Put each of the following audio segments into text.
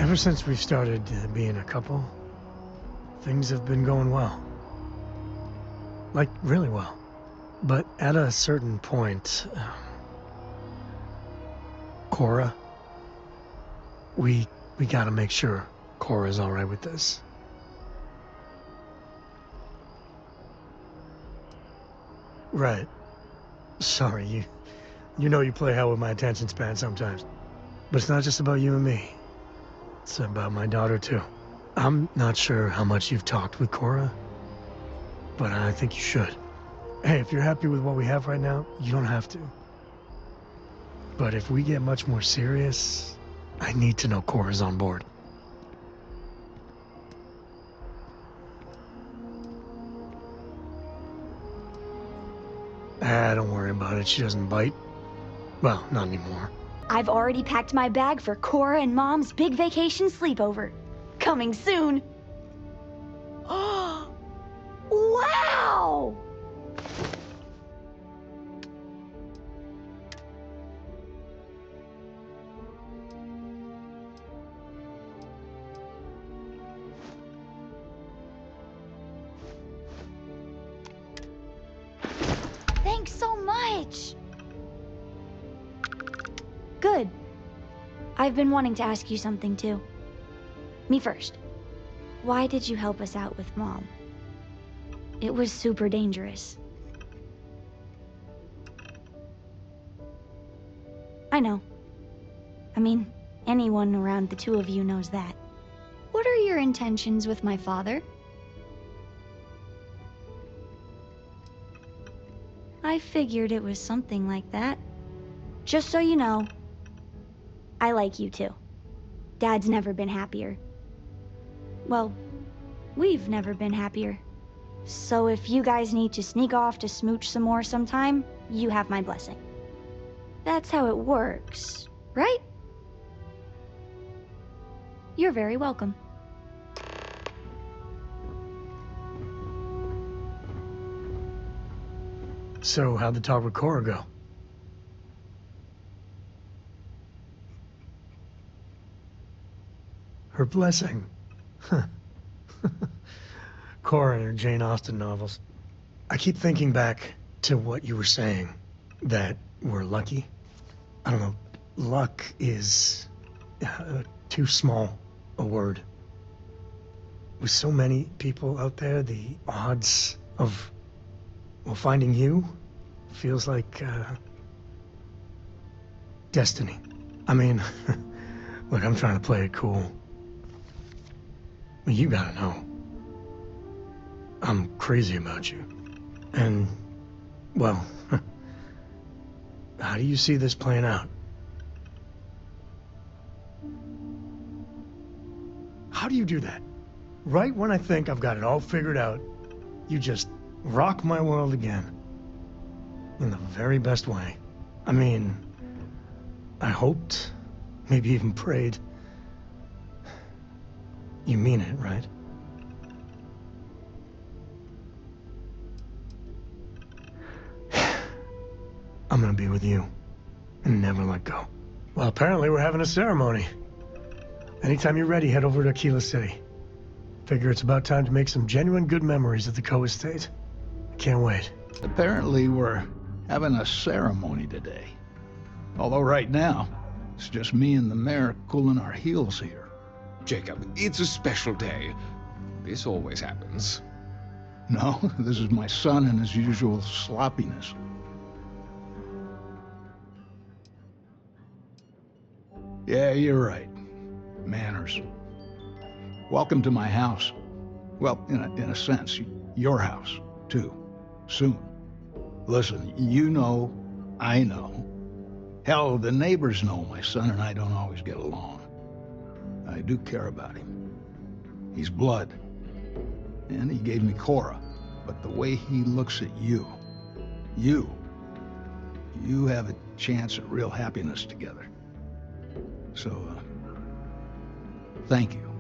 Ever since we've started being a couple, things have been going well. Like, really well. But at a certain point, Cora, we gotta make sure Cora's alright with this. Right. Sorry, you know you play hell with my attention span sometimes. But it's not just about you and me. It's about my daughter, too. I'm not sure how much you've talked with Cora, but I think you should. Hey, if you're happy with what we have right now, you don't have to. But if we get much more serious, I need to know Cora's on board. Don't worry about it. She doesn't bite. Well, not anymore. I've already packed my bag for Cora and Mom's big vacation sleepover. Coming soon. Oh, wow! Thanks so much. Good. I've been wanting to ask you something too. Me first. Why did you help us out with Mom? It was super dangerous. I know. I mean, anyone around the two of you knows that. What are your intentions with my father? I figured it was something like that. Just so you know, I like you too. Dad's never been happier. Well, we've never been happier. So if you guys need to sneak off to smooch some more sometime, you have my blessing. That's how it works, right? You're very welcome. So, how'd the talk with Cora go? Her blessing. Huh. Cora and her Jane Austen novels. I keep thinking back to what you were saying, that we're lucky. I don't know, luck is too small a word. With so many people out there, the odds of, well, finding you feels like destiny. I mean, look, I'm trying to play it cool. But you gotta know, I'm crazy about you. And, well, how do you see this playing out? How do you do that? Right when I think I've got it all figured out, you just rock my world again. In the very best way. I mean, I hoped, maybe even prayed. You mean it, right? I'm gonna be with you and never let go. Well, apparently we're having a ceremony. Anytime you're ready, head over to Aquila City. Figure it's about time to make some genuine good memories at the Co Estate. I can't wait. Apparently we're having a ceremony today. Although right now, it's just me and the mayor cooling our heels here. Jacob, it's a special day. This always happens. No, this is my son and his usual sloppiness. Yeah, you're right. Manners. Welcome to my house. Well, in a sense, your house, too. Soon. Listen, you know, I know. Hell, the neighbors know my son and I don't always get along. I do care about him. He's blood. And he gave me Cora. But the way he looks at you have a chance at real happiness together. So, thank you.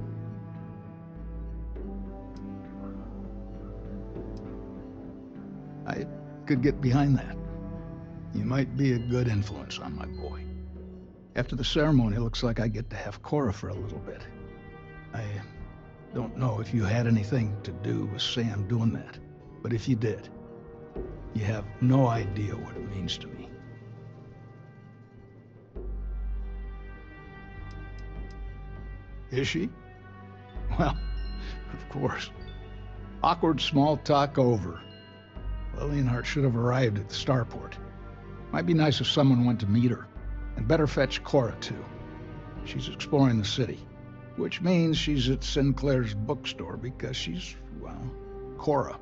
I could get behind that. You might be a good influence on my boy. After the ceremony, it looks like I get to have Cora for a little bit. I don't know if you had anything to do with Sam doing that, but if you did, you have no idea what it means to me. Is she? Well, of course. Awkward small talk over. Lilienhart should have arrived at the starport. Might be nice if someone went to meet her. And better fetch Cora, too. She's exploring the city. Which means she's at Sinclair's bookstore because she's, well, Cora.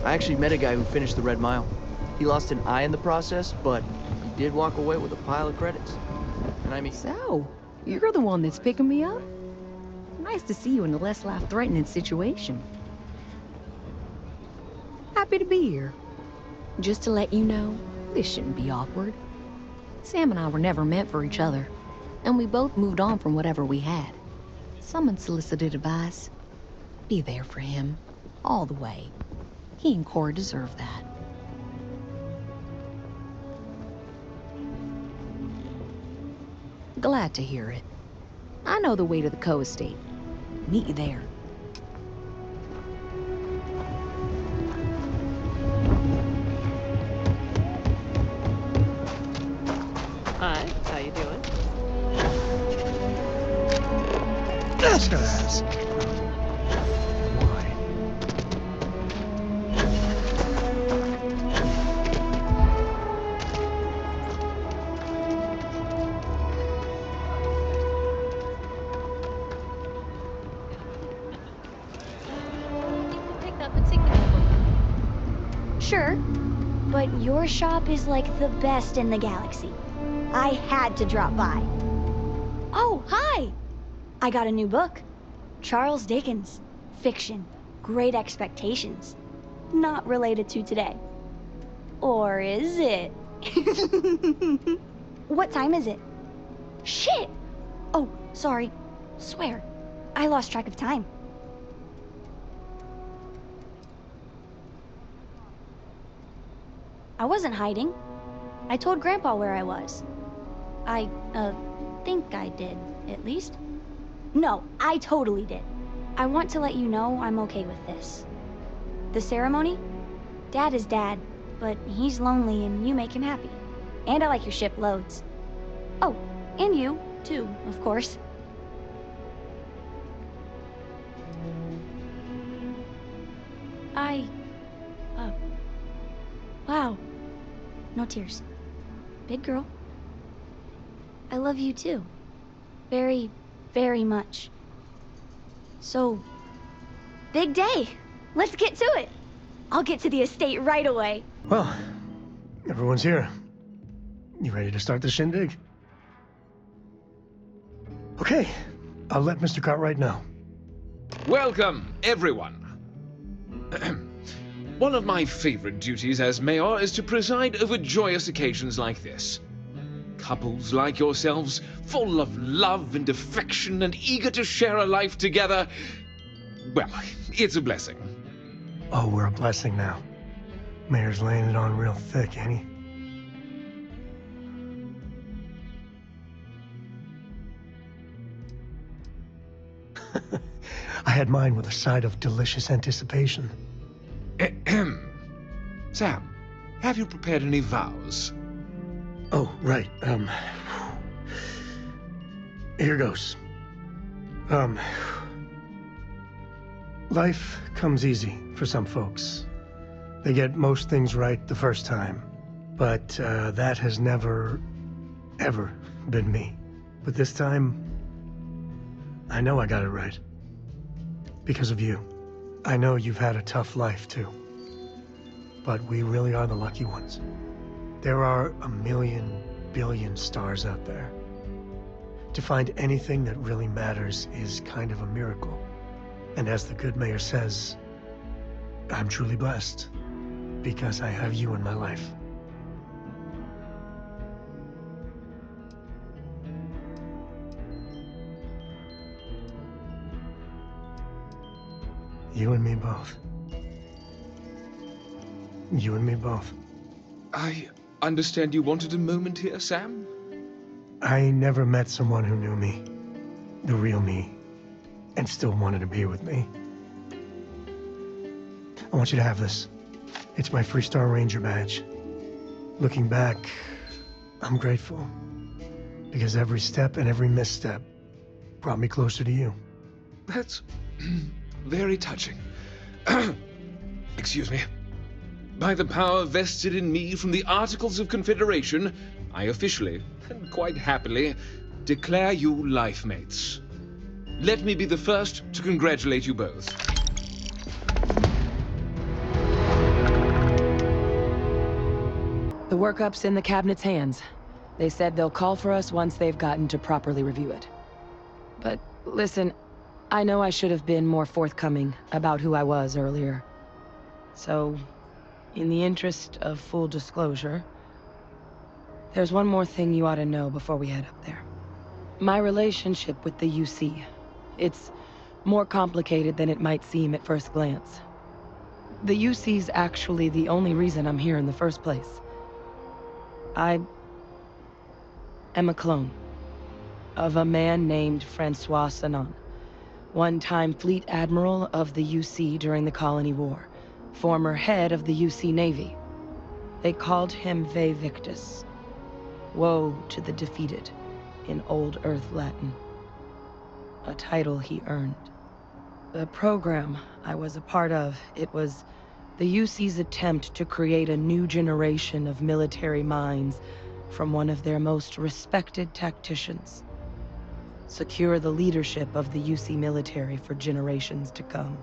I actually met a guy who finished the Red Mile. He lost an eye in the process, but he did walk away with a pile of credits. And I mean... So, you're the one that's picking me up? Nice to see you in a less life-threatening situation. Happy to be here. Just to let you know, this shouldn't be awkward. Sam and I were never meant for each other, and we both moved on from whatever we had. Someone solicited advice. Be there for him, all the way. He and Cora deserve that. Glad to hear it. I know the way to the co-estate. Meet you there. Hi, how you doing? Just ask. Why? You can pick up and take the notebook. Sure, but your shop is like the best in the galaxy. I had to drop by. Oh, hi! I got a new book. Charles Dickens. Fiction. Great Expectations. Not related to today. Or is it? What time is it? Shit! Oh, sorry. Swear. I lost track of time. I wasn't hiding. I told Grandpa where I was. I think I did, at least. No, I totally did. I want to let you know I'm okay with this. The ceremony? Dad is Dad, but he's lonely and you make him happy. And I like your ship loads. Oh, and you, too, of course. Wow. No tears. Big girl. I love you too. Very, very much. So, big day. Let's get to it. I'll get to the estate right away. Well, everyone's here. You ready to start the shindig? Okay, I'll let Mr. Cartwright know. Welcome, everyone. One of my favorite duties as mayor is to preside over joyous occasions like this. Couples like yourselves, full of love and affection and eager to share a life together. Well, it's a blessing. Oh, we're a blessing now. Mayor's laying it on real thick, ain't he? I had mine with a side of delicious anticipation. Sam, have you prepared any vows? Oh, right, here goes. Life comes easy for some folks. They get most things right the first time. But, that has never, ever been me. But this time, I know I got it right. Because of you. I know you've had a tough life, too. But we really are the lucky ones. There are a million billion stars out there. To find anything that really matters is kind of a miracle. And as the good mayor says, I'm truly blessed because I have you in my life. You and me both. You and me both. I understand you wanted a moment here, Sam? I never met someone who knew me, the real me, and still wanted to be with me. I want you to have this. It's my Freestar Ranger badge. Looking back, I'm grateful. Because every step and every misstep brought me closer to you. That's very touching. Excuse me. By the power vested in me from the Articles of Confederation, I officially, and quite happily, declare you life mates. Let me be the first to congratulate you both. The workup's in the cabinet's hands. They said they'll call for us once they've gotten to properly review it. But listen, I know I should have been more forthcoming about who I was earlier. So, in the interest of full disclosure, there's one more thing you ought to know before we head up there. My relationship with the UC. It's more complicated than it might seem at first glance. The UC's actually the only reason I'm here in the first place. I am a clone of a man named Francois Sanon, one-time fleet admiral of the UC during the Colony War, former head of the UC Navy. They called him Ve Victus, woe to the defeated, in Old Earth Latin, a title he earned. The program I was a part of, it was the UC's attempt to create a new generation of military minds from one of their most respected tacticians. Secure the leadership of the UC military for generations to come.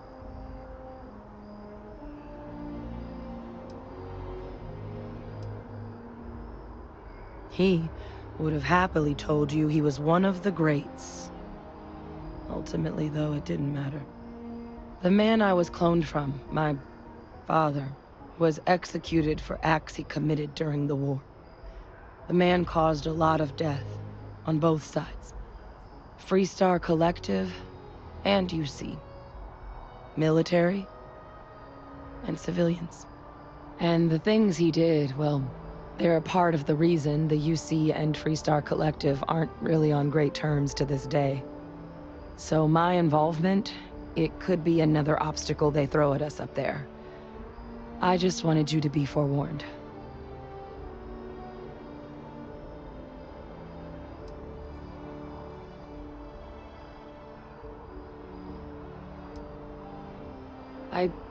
He would have happily told you he was one of the greats. Ultimately, though, it didn't matter. The man I was cloned from, my father, was executed for acts he committed during the war. The man caused a lot of death, on both sides. Freestar Collective and UC. Military and civilians. And the things he did, well, they're a part of the reason the UC and Freestar Collective aren't really on great terms to this day. So my involvement, it could be another obstacle they throw at us up there. I just wanted you to be forewarned.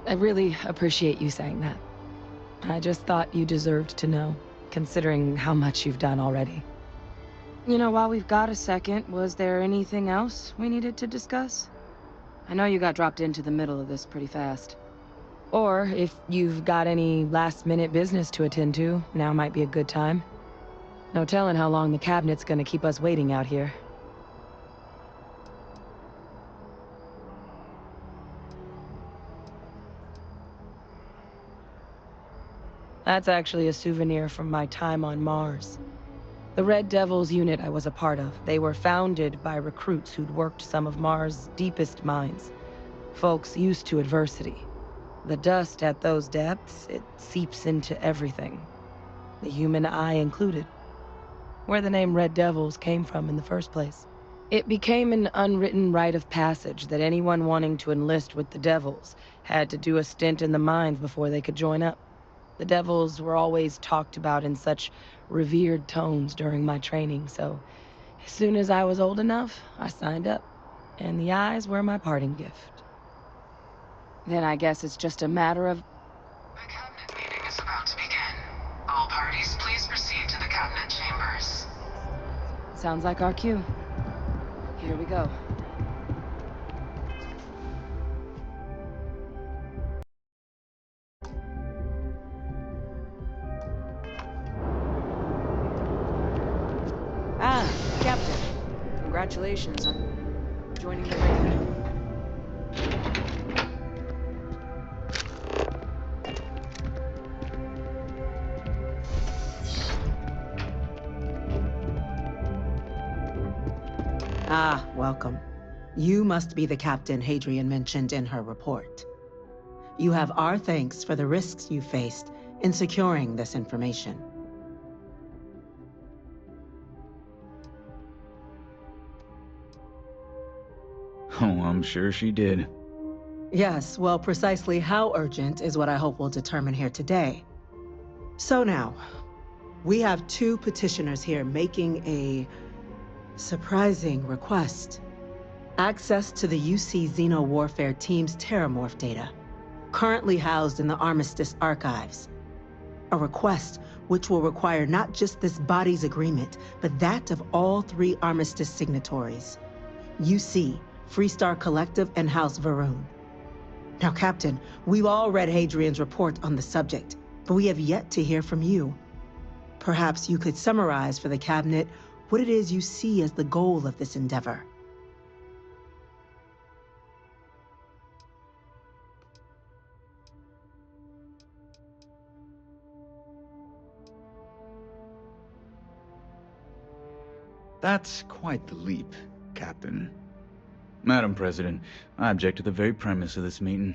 I really appreciate you saying that. I just thought you deserved to know, considering how much you've done already. You know, while we've got a second, was there anything else we needed to discuss? I know you got dropped into the middle of this pretty fast. Or, if you've got any last-minute business to attend to, now might be a good time. No telling how long the cabinet's gonna keep us waiting out here. That's actually a souvenir from my time on Mars. The Red Devils unit I was a part of, they were founded by recruits who'd worked some of Mars' deepest mines. Folks used to adversity. The dust at those depths, it seeps into everything. The human eye included. Where the name Red Devils came from in the first place. It became an unwritten rite of passage that anyone wanting to enlist with the Devils had to do a stint in the mines before they could join up. The Devils were always talked about in such revered tones during my training, so as soon as I was old enough, I signed up. And the eyes were my parting gift. Then I guess it's just a matter of... The cabinet meeting is about to begin. All parties, please proceed to the cabinet chambers. Sounds like our cue. Here we go. Captain, congratulations on joining the Regiment. Ah, welcome. You must be the captain Hadrian mentioned in her report. You have our thanks for the risks you faced in securing this information. Oh, I'm sure she did. Yes, well, precisely how urgent is what I hope we'll determine here today. So now, we have two petitioners here making a surprising request. Access to the UC Xeno-Warfare Team's Terrormorph data, currently housed in the Armistice archives. A request which will require not just this body's agreement, but that of all three Armistice signatories. UC, Freestar Collective, and House Varun. Now, Captain, we've all read Hadrian's report on the subject, but we have yet to hear from you. Perhaps you could summarize for the Cabinet what it is you see as the goal of this endeavor. That's quite the leap, Captain. Madam President, I object to the very premise of this meeting.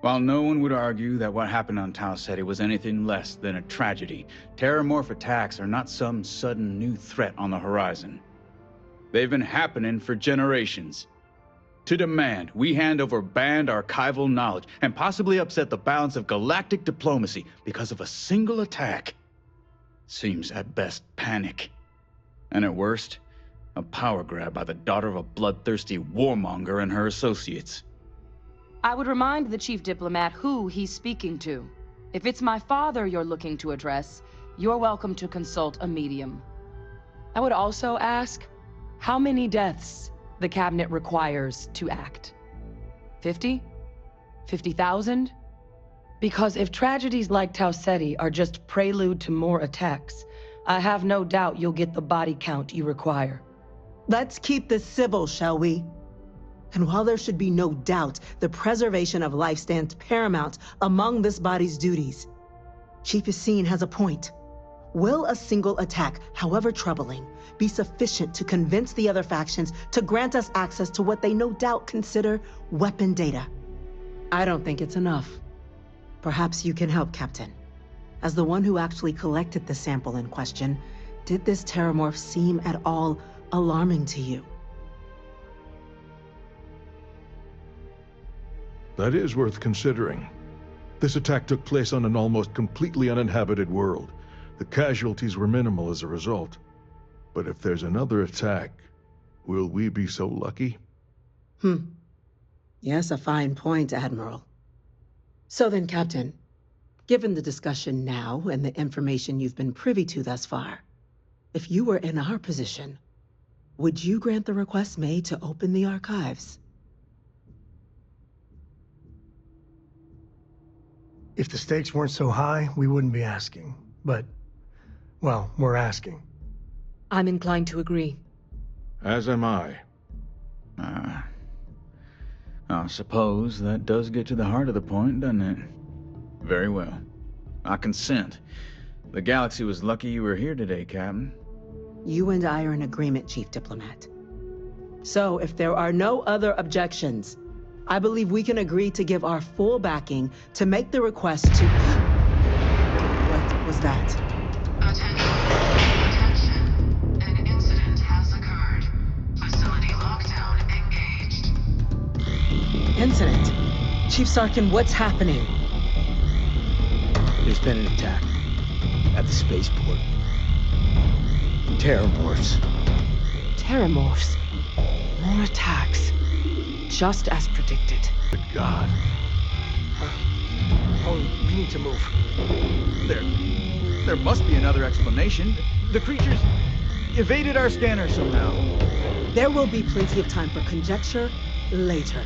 While no one would argue that what happened on Tau Ceti was anything less than a tragedy, Terrormorph attacks are not some sudden new threat on the horizon. They've been happening for generations. To demand we hand over banned archival knowledge and possibly upset the balance of galactic diplomacy because of a single attack seems at best panic. And at worst, a power grab by the daughter of a bloodthirsty warmonger and her associates. I would remind the chief diplomat who he's speaking to. If it's my father you're looking to address, you're welcome to consult a medium. I would also ask how many deaths the Cabinet requires to act. 50? 50,000? Because if tragedies like Tau Ceti are just prelude to more attacks, I have no doubt you'll get the body count you require. Let's keep this civil, shall we? And while there should be no doubt the preservation of life stands paramount among this body's duties, Chief Yassine has a point. Will a single attack, however troubling, be sufficient to convince the other factions to grant us access to what they no doubt consider weapon data? I don't think it's enough. Perhaps you can help, Captain. As the one who actually collected the sample in question, did this Terrormorph seem at all alarming to you? That is worth considering. This attack took place on an almost completely uninhabited world. The casualties were minimal as a result. But if there's another attack, will we be so lucky? Yes, a fine point, Admiral. So then, Captain, given the discussion now and the information you've been privy to thus far, if you were in our position, would you grant the request made to open the archives? If the stakes weren't so high, we wouldn't be asking. But, well, we're asking. I'm inclined to agree. As am I. I suppose that does get to the heart of the point, doesn't it? Very well. I consent. The galaxy was lucky you were here today, Captain. You and I are in agreement, Chief Diplomat. So, if there are no other objections, I believe we can agree to give our full backing to make the request to... What was that? Attention. An incident has occurred. Facility lockdown engaged. Incident? Chief Sarkin, what's happening? There's been an attack at the spaceport. Terrormorphs. Terrormorphs. More attacks. Just as predicted. Good God. We need to move. There must be another explanation. The creatures evaded our scanner somehow. There will be plenty of time for conjecture later.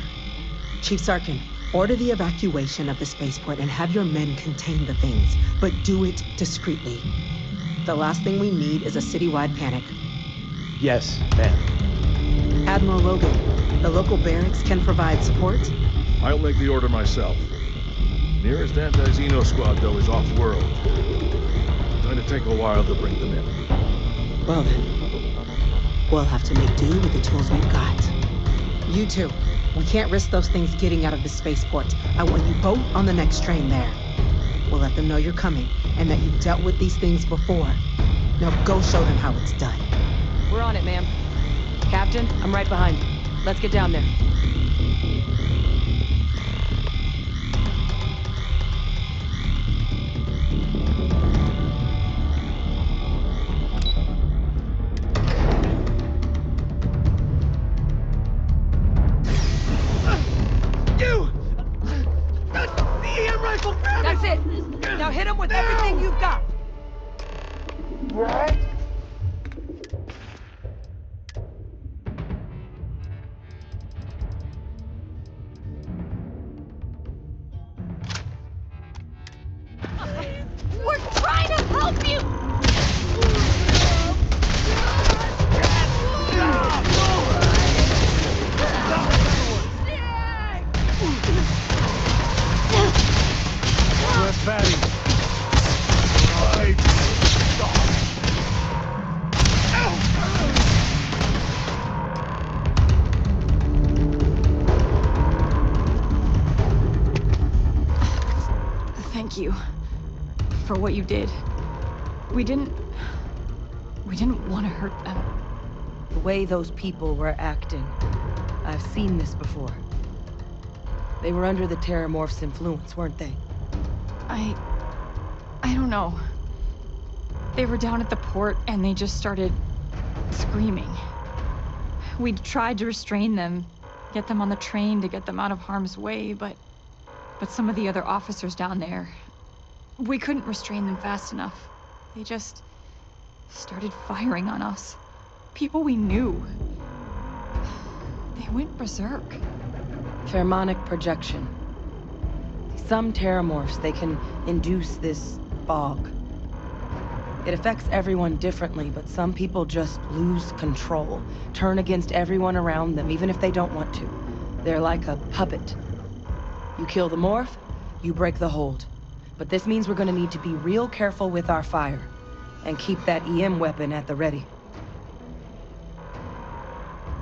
Chief Sarkin, order the evacuation of the spaceport and have your men contain the things, but do it discreetly. The last thing we need is a citywide panic. Yes, ma'am. Admiral Logan, the local barracks can provide support. I'll make the order myself. Nearest anti-Xeno squad, though, is off-world. Going to take a while to bring them in. Well then, we'll have to make do with the tools we've got. You two, we can't risk those things getting out of the spaceport. I want you both on the next train there. We'll let them know you're coming, and that you've dealt with these things before. Now go show them how it's done. We're on it, ma'am. Captain, I'm right behind you. Let's get down there. That's it! Now hit him with everything you've got! We're trying to help you! Where's Fatty? Thank you for what you did. We didn't want to hurt them. The way those people were acting, I've seen this before. They were under the Terrormorph's influence, weren't they? I don't know. They were down at the port and they just started screaming. We tried to restrain them, get them on the train to get them out of harm's way, but some of the other officers down there, we couldn't restrain them fast enough. They just started firing on us. People we knew. They went berserk. Pheromonic projection. Some Terrormorphs, they can induce this fog. It affects everyone differently, but some people just lose control, turn against everyone around them, even if they don't want to. They're like a puppet. You kill the morph, you break the hold. But this means we're gonna need to be real careful with our fire, and keep that EM weapon at the ready.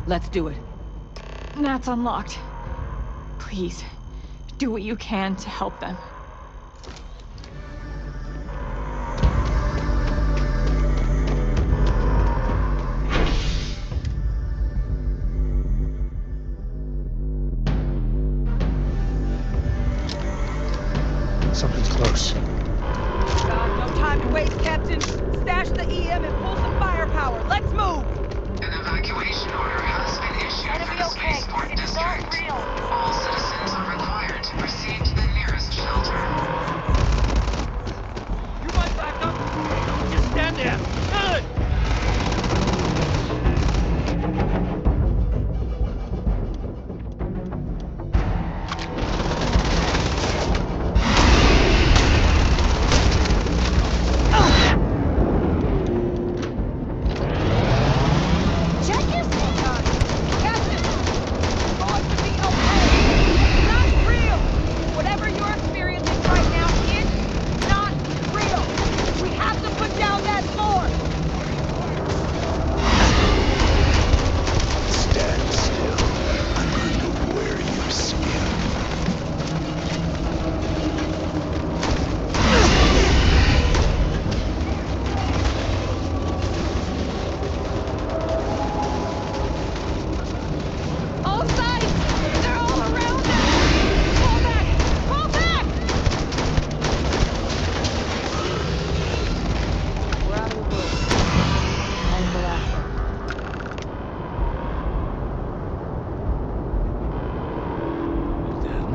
Let's do it. That's unlocked. Please, do what you can to help them. Something's close. God, no time to waste, Captain. Stash the EM and pull some firepower. Let's move! An evacuation order has been issued for the spaceport district. All citizens are required to proceed to the nearest shelter. You might back up. Don't just stand there. Good! Whatever you're experiencing right now is not real. We have to put down that sword. Stand still. I'm going to wear your skin. All sides! They're all around us! Pull back! Pull back! We're out of the woods. On the last Then,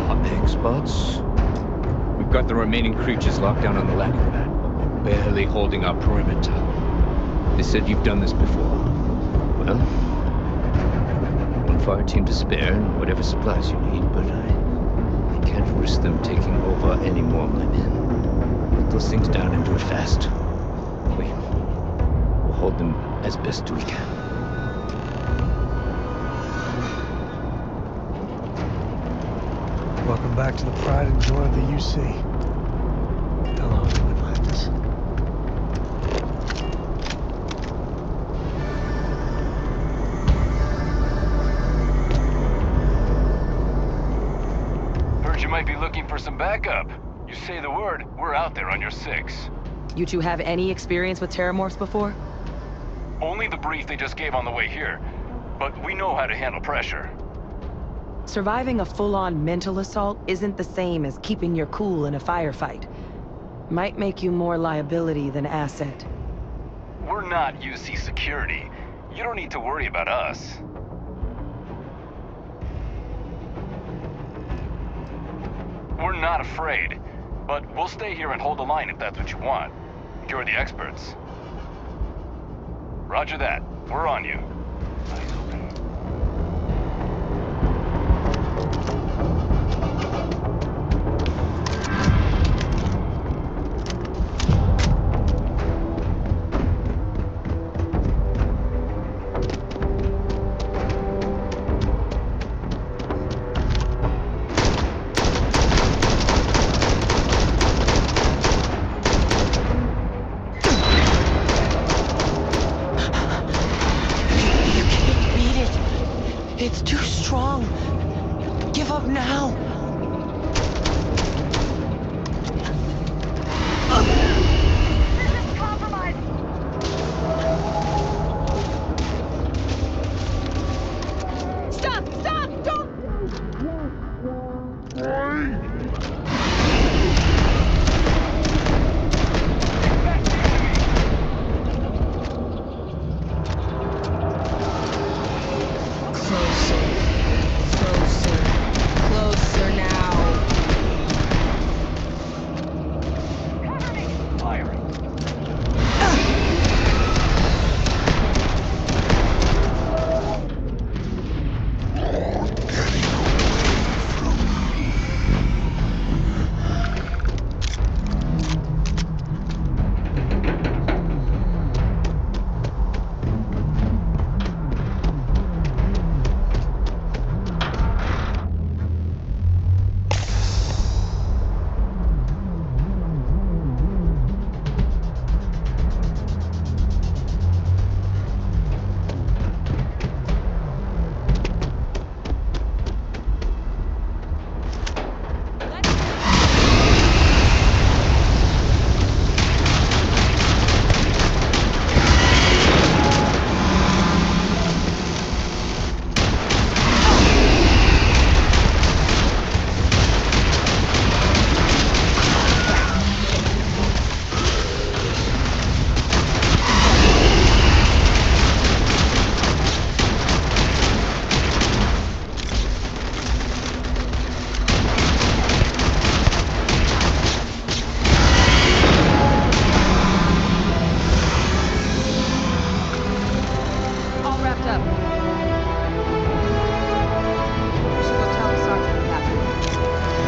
hot spots. We've got the remaining creatures locked down on the landing pad, but we're barely holding our perimeter. They said you've done this before. Well, one fire team to spare and whatever supplies you need, but I can't risk them taking over any more of my men. Put those things down and do it fast. We'll hold them as best we can. Welcome back to the pride and joy of the UC. Hello, New Atlantis. Heard you might be looking for some backup. You say the word, we're out there on your 6. You two have any experience with Terrormorphs before? Only the brief they just gave on the way here. But we know how to handle pressure. Surviving a full-on mental assault isn't the same as keeping your cool in a firefight. Might make you more liability than asset. We're not UC security. You don't need to worry about us. We're not afraid, but we'll stay here and hold the line if that's what you want. You're the experts. Roger that. We're on you. Eyes open. It's too strong. Give up now. Stop! Stop! Don't! Closer now. All wrapped up. You should go tell the sergeant what happened.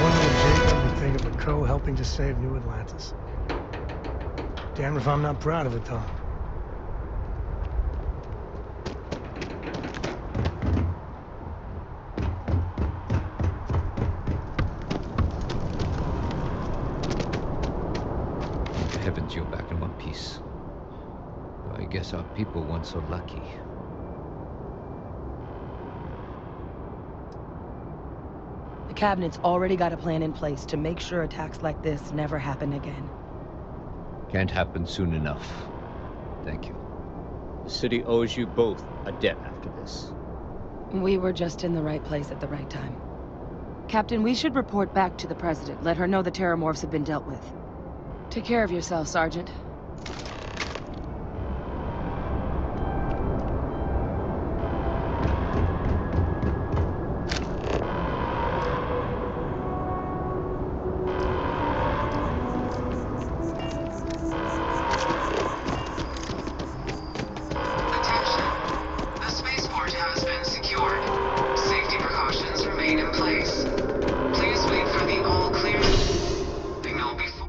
One little Jacob would think of a crow helping to save New Atlantis. Damn if I'm not proud of it, though. Heavens, you're back in one piece. I guess our people weren't so lucky. The cabinet's already got a plan in place to make sure attacks like this never happen again. Can't happen soon enough. Thank you. The city owes you both a debt after this. We were just in the right place at the right time. Captain, we should report back to the President. Let her know the Terrormorphs have been dealt with. Take care of yourself, Sergeant. Attention. The spaceport has been secured. Safety precautions remain in place. Please wait for the all clear signal before...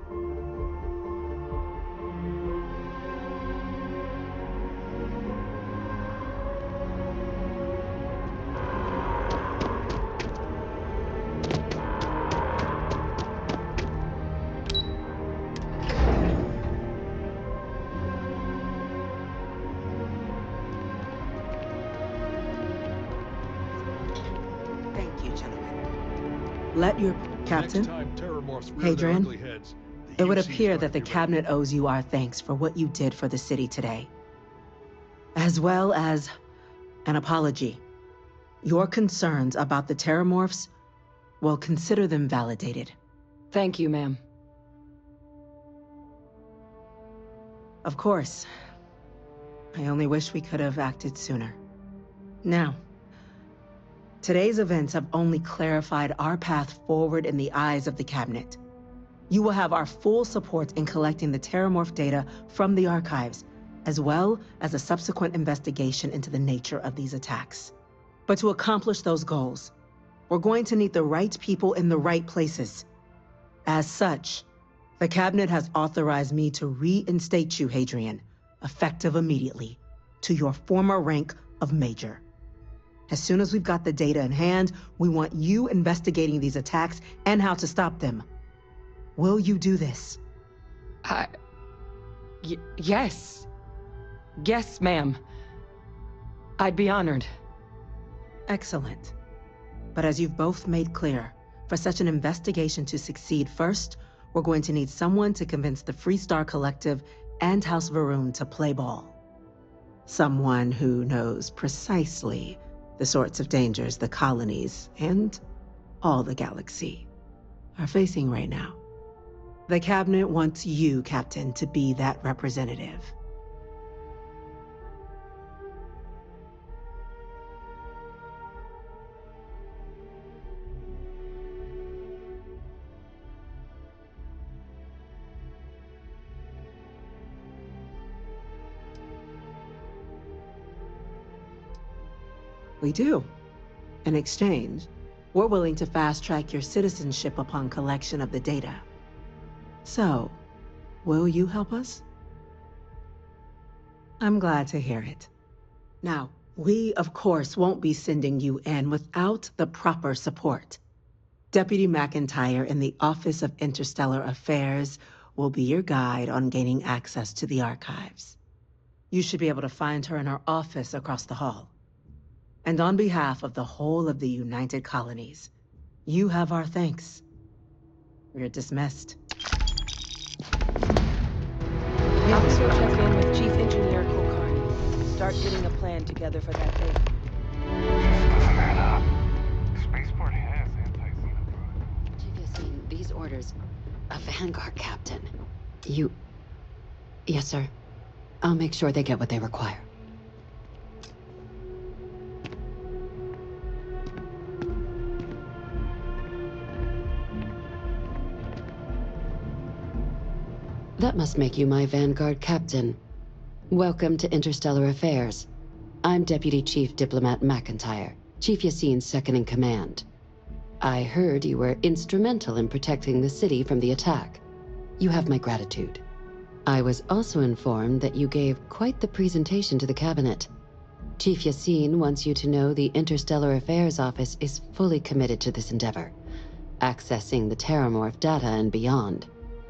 Let your captain, Next time Terrormorphs rear their Hadrian, ugly heads, it would UC's appear gonna that the be ready. cabinet owes you our thanks for what you did for the city today, as well as an apology. Your concerns about the Terrormorphs, well, consider them validated. Thank you, ma'am. Of course. I only wish we could have acted sooner. Now, today's events have only clarified our path forward in the eyes of the cabinet. You will have our full support in collecting the Terrormorph data from the archives, as well as a subsequent investigation into the nature of these attacks. But to accomplish those goals, we're going to need the right people in the right places. As such, the cabinet has authorized me to reinstate you, Hadrian, effective immediately, to your former rank of Major. As soon as we've got the data in hand, we want you investigating these attacks and how to stop them. Will you do this? Yes. Yes, ma'am. I'd be honored. Excellent. But as you've both made clear, for such an investigation to succeed first, we're going to need someone to convince the Freestar Collective and House Varun to play ball. Someone who knows precisely the sorts of dangers the colonies and all the galaxy are facing right now. The cabinet wants you, Captain, to be that representative. We do. In exchange, we're willing to fast-track your citizenship upon collection of the data. So, will you help us? I'm glad to hear it. Now, we, of course, won't be sending you in without the proper support. Deputy McIntyre in the Office of Interstellar Affairs will be your guide on gaining access to the archives. You should be able to find her in her office across the hall. And on behalf of the whole of the United Colonies, you have our thanks. You're dismissed. I'll go check in with Chief Engineer Kulkarni. Start getting a plan together for that date. Spaceport has anti-xenopod. Chief Yassine, these orders. A Vanguard captain. You... Yes, sir. I'll make sure they get what they require. That must make you my Vanguard captain. Welcome to Interstellar Affairs. I'm Deputy Chief Diplomat McIntyre, Chief Yassine's second-in-command. I heard you were instrumental in protecting the city from the attack. You have my gratitude. I was also informed that you gave quite the presentation to the cabinet. Chief Yassine wants you to know the Interstellar Affairs Office is fully committed to this endeavor, accessing the Terrormorph data and beyond.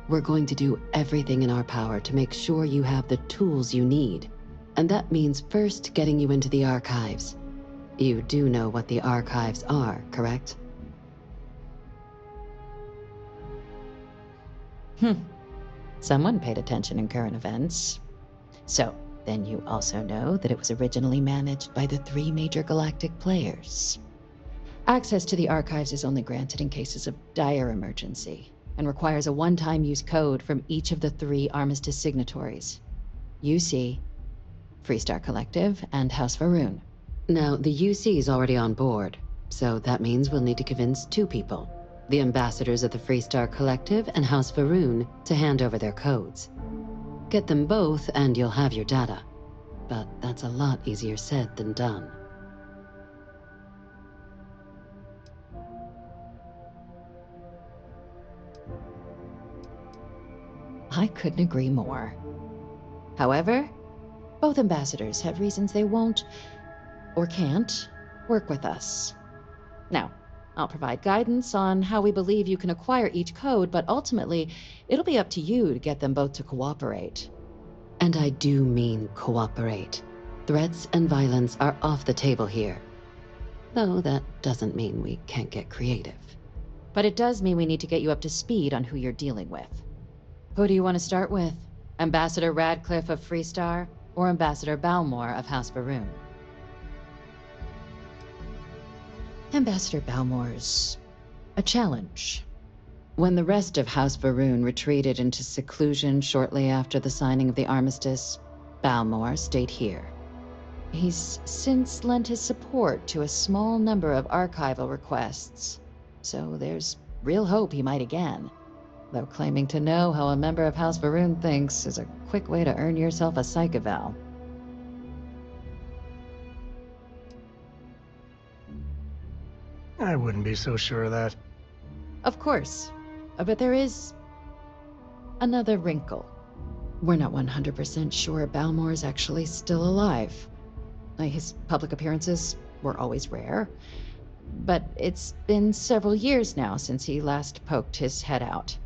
We're going to do everything in our power to make sure you have the tools you need. And that means first getting you into the archives. You do know what the archives are, correct? Someone paid attention in current events. So, then you also know that it was originally managed by the 3 major galactic players. Access to the archives is only granted in cases of dire emergency, and requires a one-time use code from each of the 3 Armistice signatories. UC, Freestar Collective, and House Varun. Now, the UC is already on board, so that means we'll need to convince 2 people. The ambassadors of the Freestar Collective and House Varun to hand over their codes. Get them both and you'll have your data. But that's a lot easier said than done. I couldn't agree more. However, both ambassadors have reasons they won't, or can't, work with us. Now, I'll provide guidance on how we believe you can acquire each code, but ultimately, it'll be up to you to get them both to cooperate. And I do mean cooperate. Threats and violence are off the table here. Though that doesn't mean we can't get creative. But it does mean we need to get you up to speed on who you're dealing with. Who do you want to start with? Ambassador Radcliffe of Freestar, or Ambassador Balmore of House Varoon? Ambassador Balmore's a challenge. When the rest of House Varoon retreated into seclusion shortly after the signing of the armistice, Balmore stayed here. He's since lent his support to a small number of archival requests, so there's real hope he might again. Though claiming to know how a member of House Varoon thinks is a quick way to earn yourself a psych eval. I wouldn't be so sure of that. Of course, but there is another wrinkle. We're not 100% sure Balmore's actually still alive. His public appearances were always rare, but it's been several years now since he last poked his head out.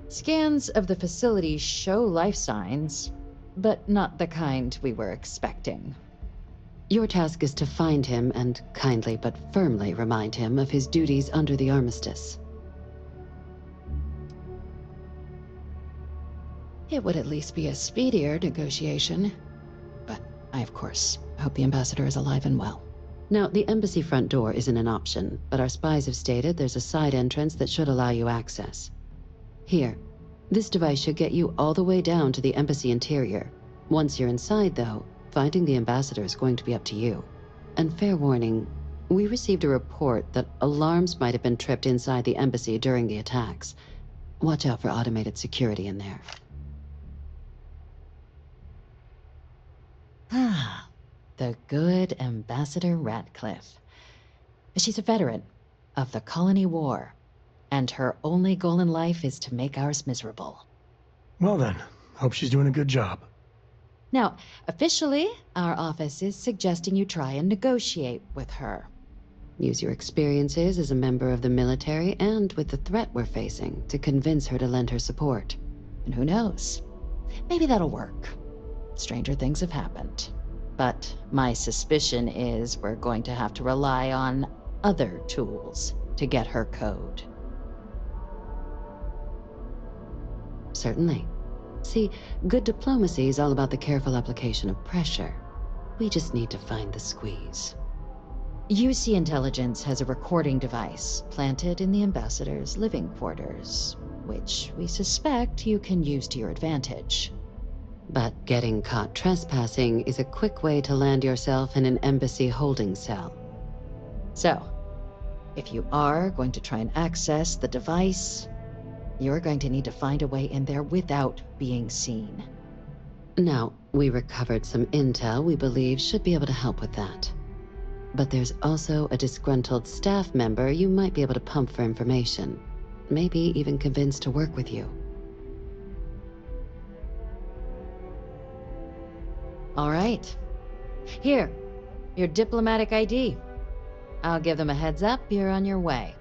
Scans of the facility show life signs, but not the kind we were expecting. Your task is to find him and kindly but firmly remind him of his duties under the armistice. It would at least be a speedier negotiation, but I, of course, hope the ambassador is alive and well. Now, the embassy front door isn't an option, but our spies have stated there's a side entrance that should allow you access. Here, this device should get you all the way down to the embassy interior. Once you're inside, though, finding the ambassador is going to be up to you. And fair warning, we received a report that alarms might have been tripped inside the embassy during the attacks. Watch out for automated security in there. Ah, the good Ambassador Radcliffe. She's a veteran of the Colony War, and her only goal in life is to make ours miserable. Well then, hope she's doing a good job. Now, officially, our office is suggesting you try and negotiate with her. Use your experiences as a member of the military and with the threat we're facing to convince her to lend her support. And who knows? Maybe that'll work. Stranger things have happened. But my suspicion is we're going to have to rely on other tools to get her code. Certainly. See, good diplomacy is all about the careful application of pressure. We just need to find the squeeze. UC Intelligence has a recording device planted in the ambassador's living quarters, which we suspect you can use to your advantage. But getting caught trespassing is a quick way to land yourself in an embassy holding cell. So, if you are going to try and access the device, you're going to need to find a way in there without being seen. Now, we recovered some intel we believe should be able to help with that. But there's also a disgruntled staff member you might be able to pump for information. Maybe even convince to work with you. All right. Here, your diplomatic ID. I'll give them a heads up you're on your way.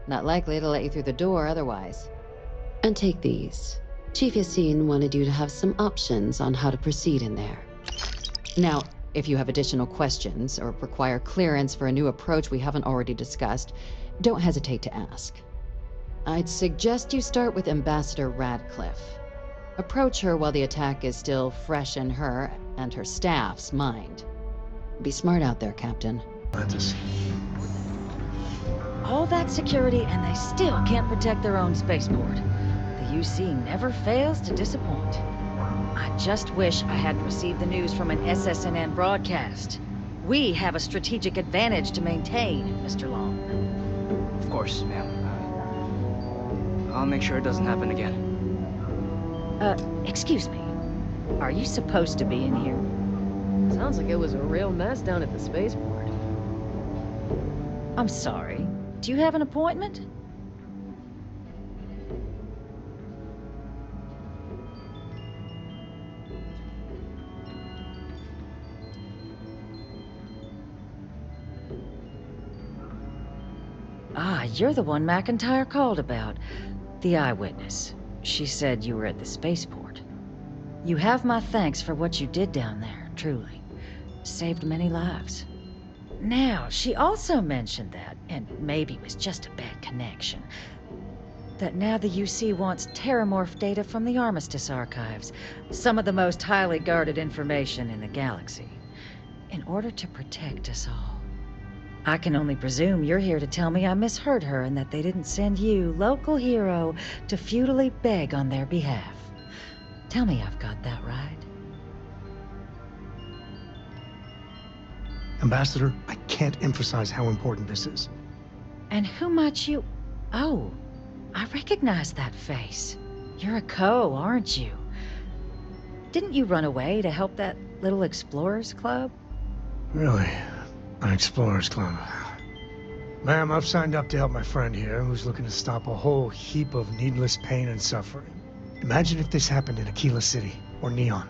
Not likely to let you through the door otherwise. And take these. Chief Yassine wanted you to have some options on how to proceed in there. Now, if you have additional questions or require clearance for a new approach we haven't already discussed, don't hesitate to ask. I'd suggest you start with Ambassador Radcliffe. Approach her while the attack is still fresh in her and her staff's mind. Be smart out there, Captain. All that security and they still can't protect their own spaceport. The UC never fails to disappoint. I just wish I hadn't received the news from an SSNN broadcast. We have a strategic advantage to maintain, Mr. Long. Of course, ma'am. I'll make sure it doesn't happen again. Excuse me. Are you supposed to be in here? Sounds like it was a real mess down at the spaceport. I'm sorry. Do you have an appointment? Ah, you're the one McIntyre called about. The eyewitness. She said you were at the spaceport. You have my thanks for what you did down there, truly. Saved many lives. Now, she also mentioned that, and maybe it was just a bad connection, that now the UC wants Terrormorph data from the Armistice archives, some of the most highly guarded information in the galaxy, in order to protect us all. I can only presume you're here to tell me I misheard her and that they didn't send you, local hero, to futilely beg on their behalf. Tell me I've got that right. Ambassador, I can't emphasize how important this is. And who might you... Oh, I recognize that face. You're a Co, aren't you? Didn't you run away to help that little explorers club? Really? An explorers club? Ma'am, I've signed up to help my friend here, who's looking to stop a whole heap of needless pain and suffering. Imagine if this happened in Aquila City, or Neon.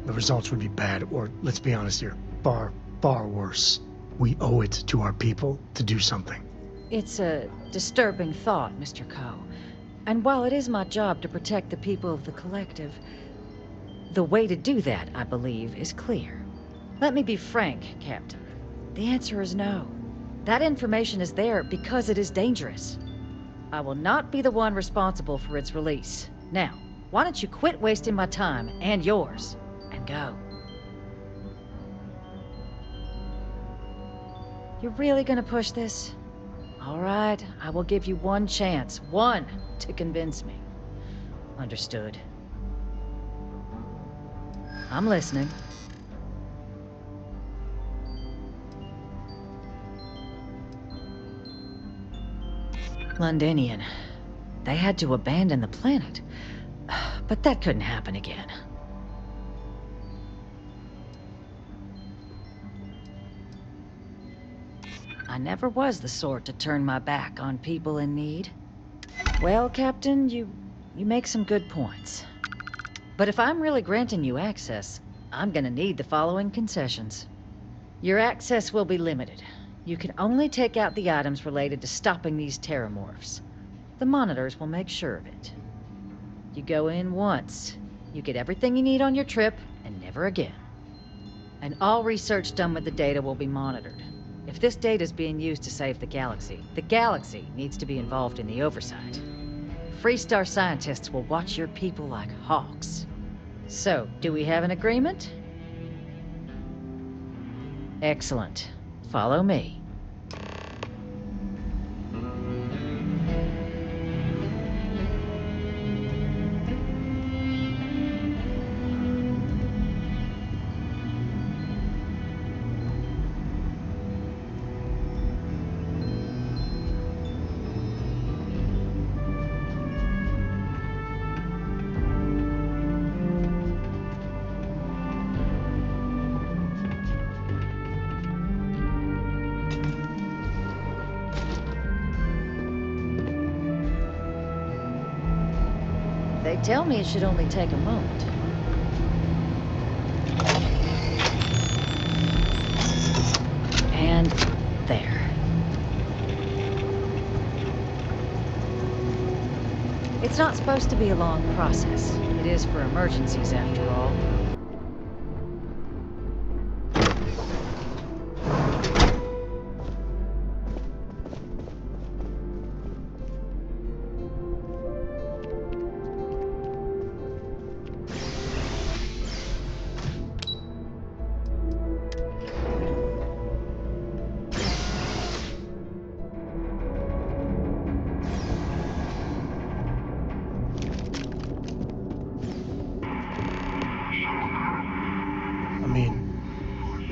The results would be bad, or, let's be honest here, far, far worse. We owe it to our people to do something. It's a disturbing thought, Mr. Co. And while it is my job to protect the people of the Collective, the way to do that, I believe, is clear. Let me be frank, Captain. The answer is no. That information is there because it is dangerous. I will not be the one responsible for its release. Now, why don't you quit wasting my time, and yours, and go? You're really gonna push this? All right, I will give you one chance, one, to convince me. Understood. I'm listening. Londinian. They had to abandon the planet. But that couldn't happen again. I never was the sort to turn my back on people in need. Well, Captain, you make some good points. But if I'm really granting you access, I'm gonna need the following concessions. Your access will be limited. You can only take out the items related to stopping these Terrormorphs. The monitors will make sure of it. You go in once. You get everything you need on your trip, and never again. And all research done with the data will be monitored. If this data is being used to save the galaxy needs to be involved in the oversight. Freestar scientists will watch your people like hawks. So, do we have an agreement? Excellent. Follow me. They tell me it should only take a moment. And there. It's not supposed to be a long process. It is for emergencies, after all.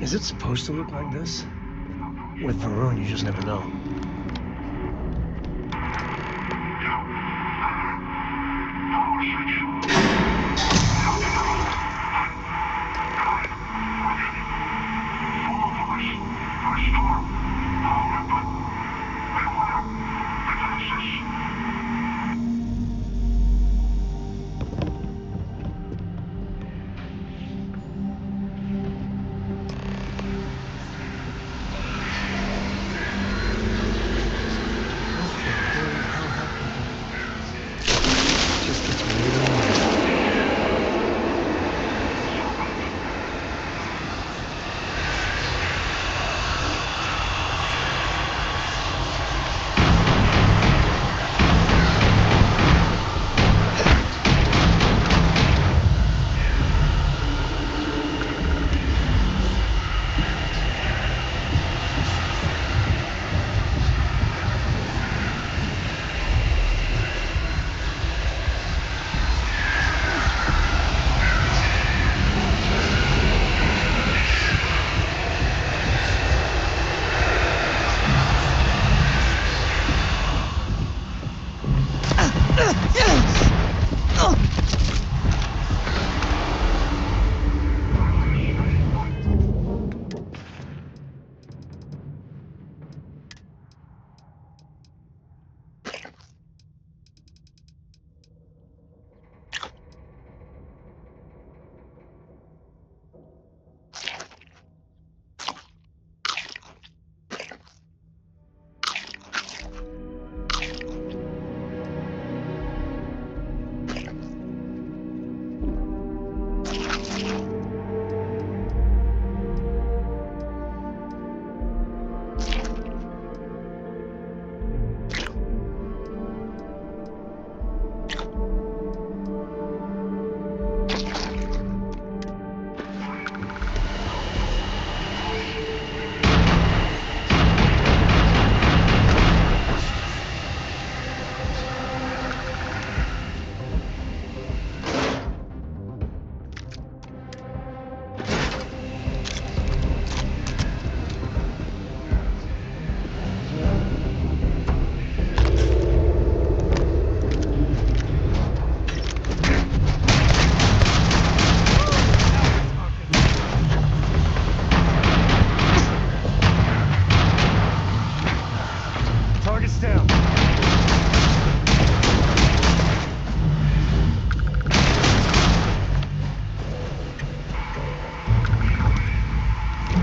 Is it supposed to look like this? With Varun, you just never know. Target's down.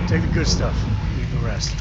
Take the good stuff. Leave the rest.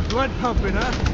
Blood pumping, huh?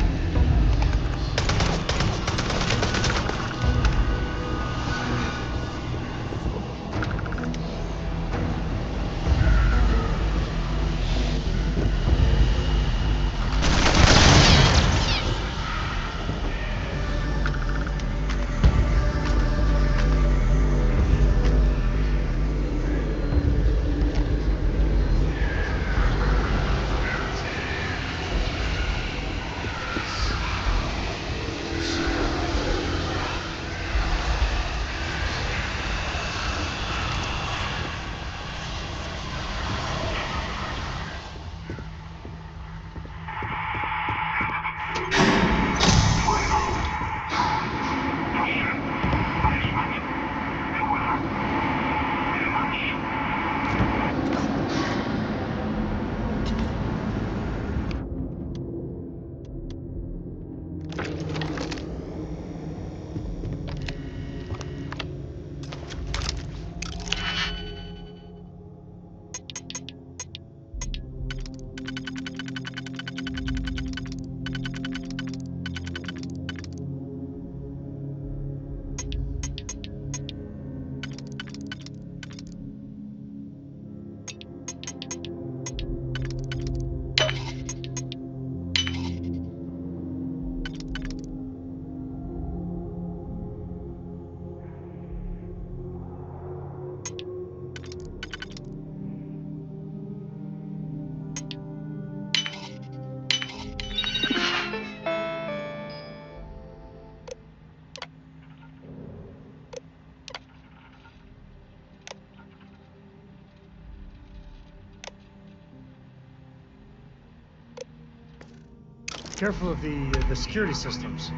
Careful of the security systems.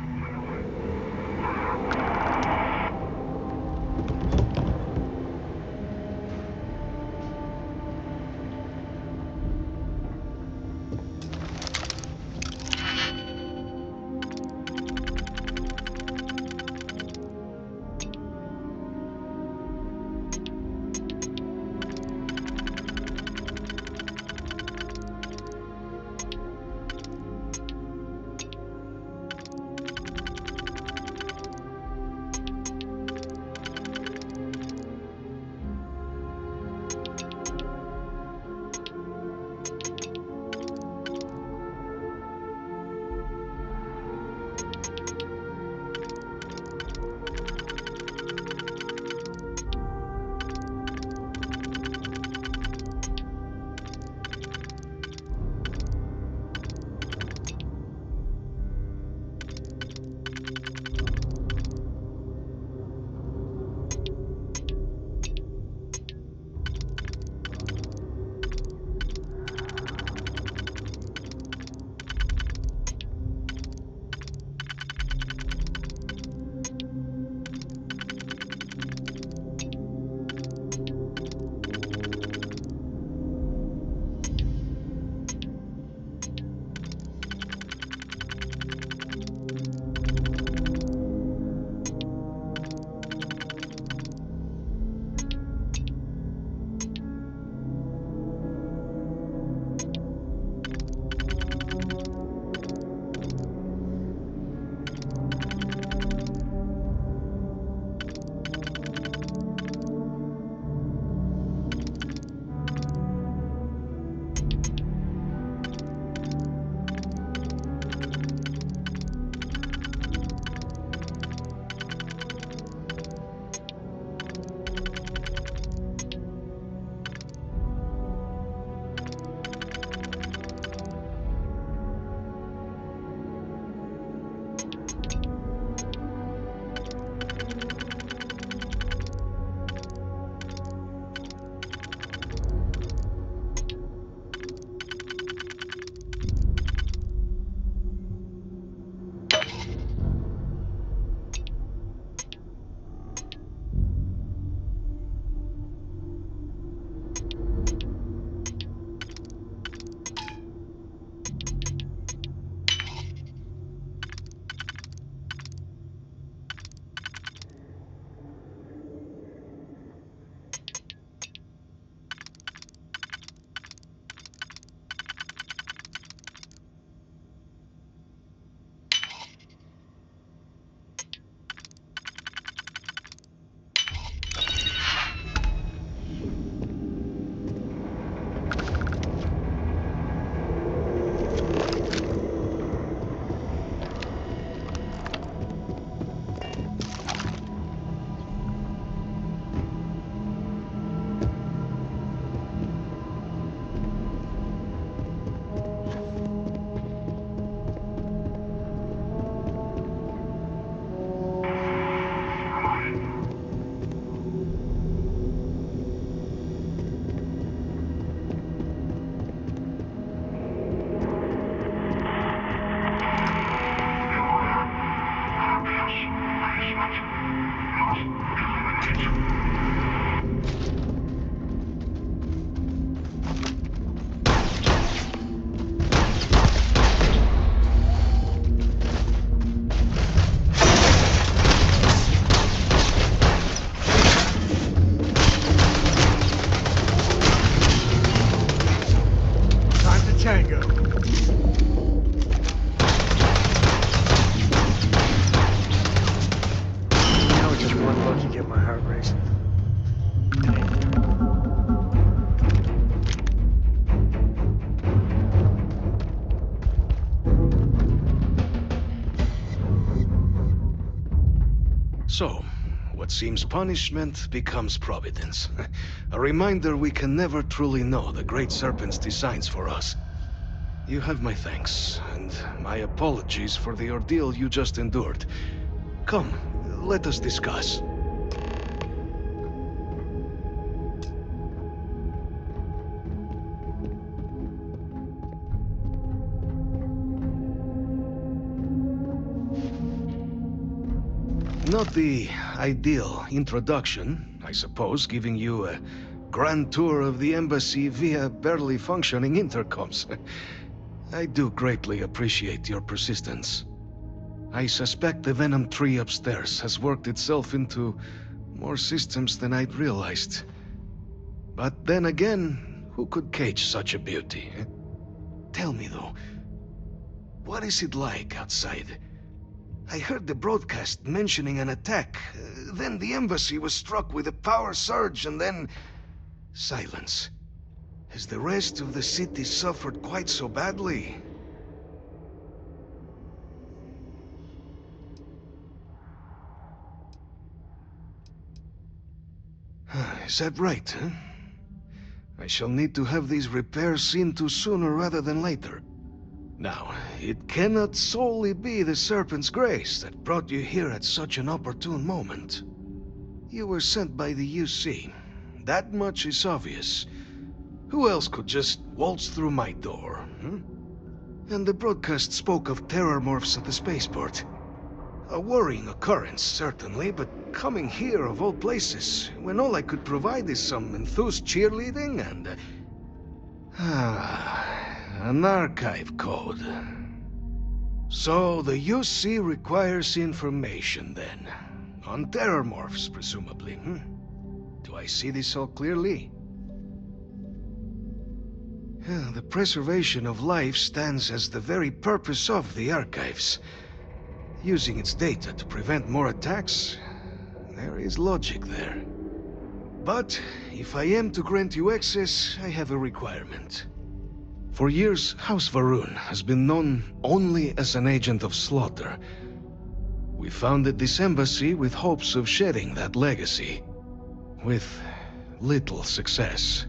Tango. Now with just one look, you get my heart racing. So, what seems punishment becomes providence. A reminder we can never truly know the Great Serpent's designs for us. You have my thanks, and my apologies for the ordeal you just endured. Come, let us discuss. Not the ideal introduction, I suppose, giving you a grand tour of the embassy via barely functioning intercoms. I do greatly appreciate your persistence. I suspect the Venom tree upstairs has worked itself into more systems than I'd realized. But then again, who could cage such a beauty? Tell me though, what is it like outside? I heard the broadcast mentioning an attack. Then the embassy was struck with a power surge and then... silence. Has the rest of the city suffered quite so badly? Is that right, huh? I shall need to have these repairs seen to sooner rather than later. Now, it cannot solely be the Serpent's grace that brought you here at such an opportune moment. You were sent by the UC. That much is obvious. Who else could just waltz through my door, And the broadcast spoke of Terrormorphs at the spaceport. A worrying occurrence, certainly, but coming here of all places, when all I could provide is some enthused cheerleading and... an archive code. So the UC requires information, then. On Terrormorphs, presumably, Do I see this all clearly? The preservation of life stands as the very purpose of the archives. Using its data to prevent more attacks, there is logic there. But if I am to grant you access, I have a requirement. For years, House Varun has been known only as an agent of slaughter. We founded this embassy with hopes of shedding that legacy. With little success.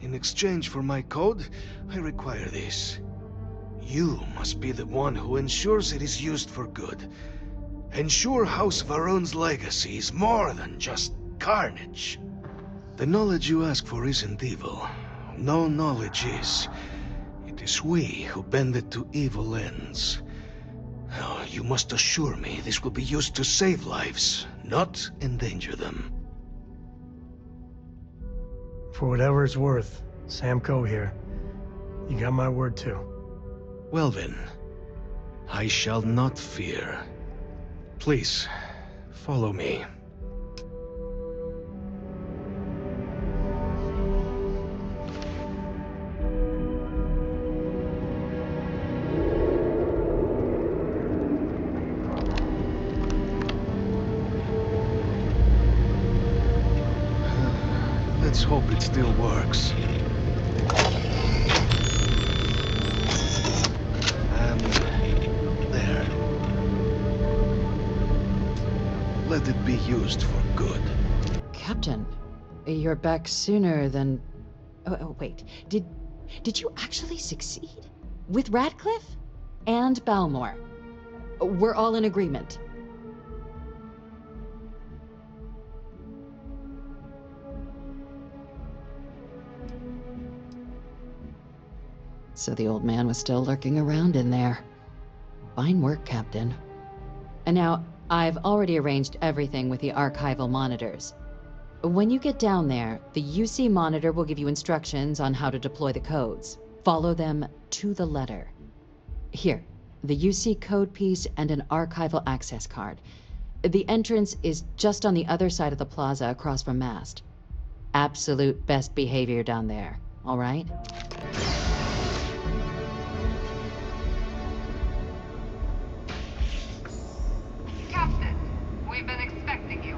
In exchange for my code, I require this. You must be the one who ensures it is used for good. Ensure House Varun's legacy is more than just carnage. The knowledge you ask for isn't evil. No knowledge is. It is we who bend it to evil ends. Oh, you must assure me this will be used to save lives, not endanger them. For whatever it's worth, Sam Coe here. You got my word too. Well then, I shall not fear. Please, follow me. Let's hope it still works. And there. Let it be used for good. Captain, you're back sooner than... Oh, wait. Did you actually succeed? With Radcliffe? And Balmore? We're all in agreement. So the old man was still lurking around in there. Fine work, Captain. And now, I've already arranged everything with the archival monitors. When you get down there, the UC monitor will give you instructions on how to deploy the codes. Follow them to the letter. Here, the UC code piece and an archival access card. The entrance is just on the other side of the plaza across from Mast. Absolute best behavior down there, all right? Captain, we've been expecting you.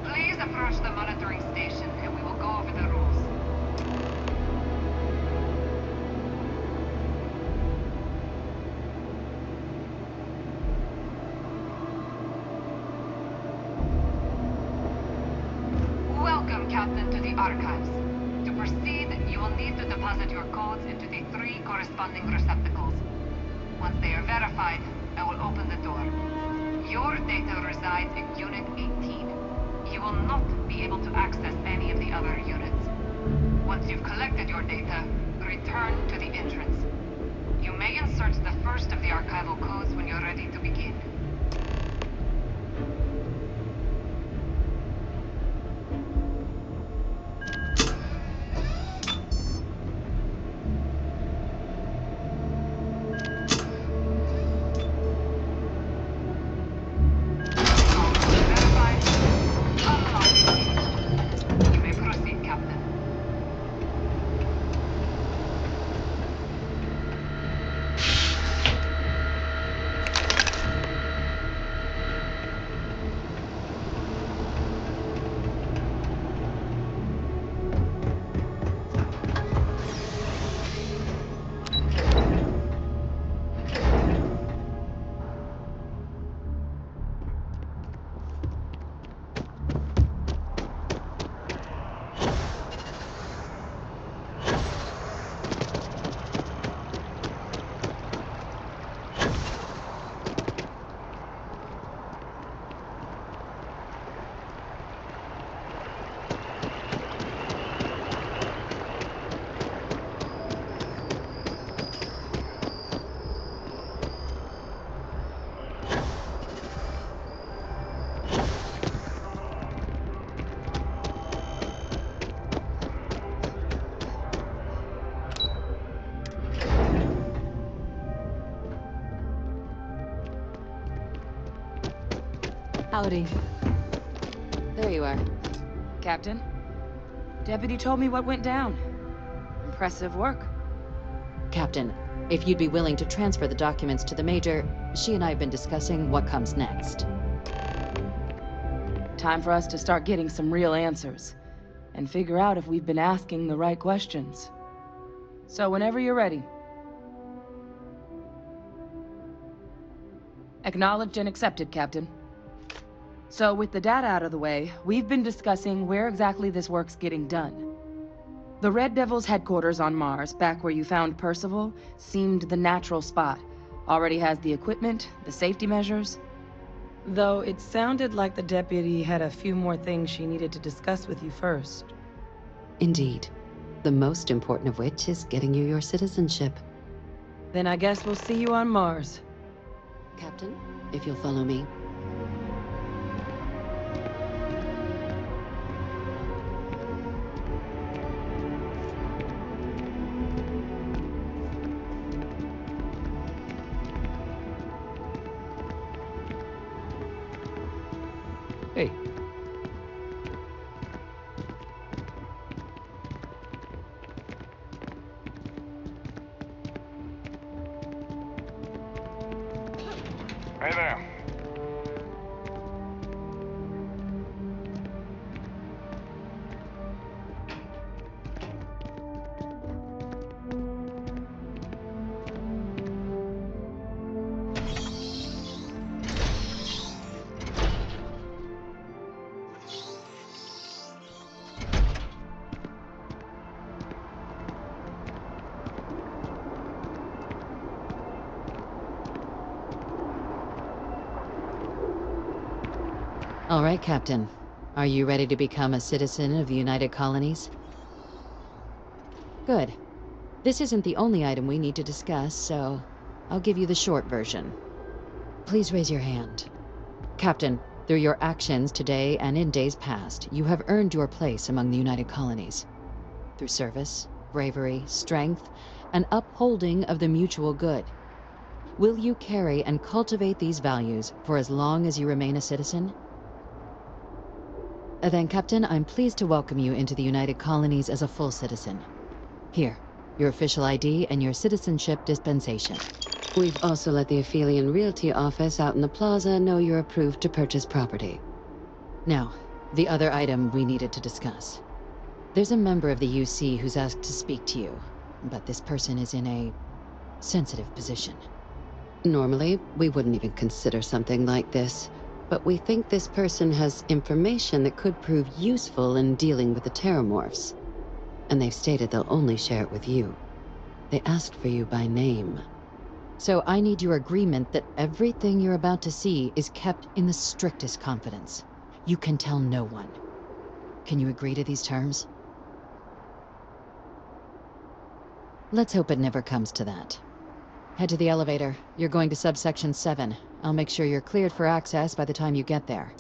Please approach the monitoring station and we will go over the rules. Welcome, Captain, to the archives. To proceed, you will need to deposit your codes into the 3 corresponding receptacles. Once they are verified, I will open the door. Your data resides in Unit 18. You will not be able to access any of the other units. Once you've collected your data, return to the entrance. You may insert the first of the archival codes when you're ready to begin. You may proceed, Captain. Howdy. There you are. Captain. Deputy told me what went down. Impressive work. Captain, if you'd be willing to transfer the documents to the Major, she and I have been discussing what comes next. Time for us to start getting some real answers. And figure out if we've been asking the right questions. So whenever you're ready. Acknowledged and accepted, Captain. So with the data out of the way, we've been discussing where exactly this work's getting done. The Red Devil's headquarters on Mars, back where you found Percival, seemed the natural spot. Already has the equipment, the safety measures. Though it sounded like the deputy had a few more things she needed to discuss with you first. Indeed. The most important of which is getting you your citizenship. Then I guess we'll see you on Mars. Captain, if you'll follow me. Hey. Hey there. All right, Captain. Are you ready to become a citizen of the United Colonies? Good. This isn't the only item we need to discuss, so I'll give you the short version. Please raise your hand. Captain, through your actions today and in days past, you have earned your place among the United Colonies. Through service, bravery, strength, and upholding of the mutual good. Will you carry and cultivate these values for as long as you remain a citizen? Then, Captain, I'm pleased to welcome you into the United Colonies as a full citizen. Here, your official ID and your citizenship dispensation. We've also let the Aphelion Realty office out in the plaza know you're approved to purchase property. Now, the other item we needed to discuss. There's a member of the UC who's asked to speak to you, but this person is in a sensitive position. Normally, we wouldn't even consider something like this, but we think this person has information that could prove useful in dealing with the Terrormorphs. And they've stated they'll only share it with you. They asked for you by name. So I need your agreement that everything you're about to see is kept in the strictest confidence. You can tell no one. Can you agree to these terms? Let's hope it never comes to that. Head to the elevator. You're going to subsection 7. I'll make sure you're cleared for access by the time you get there.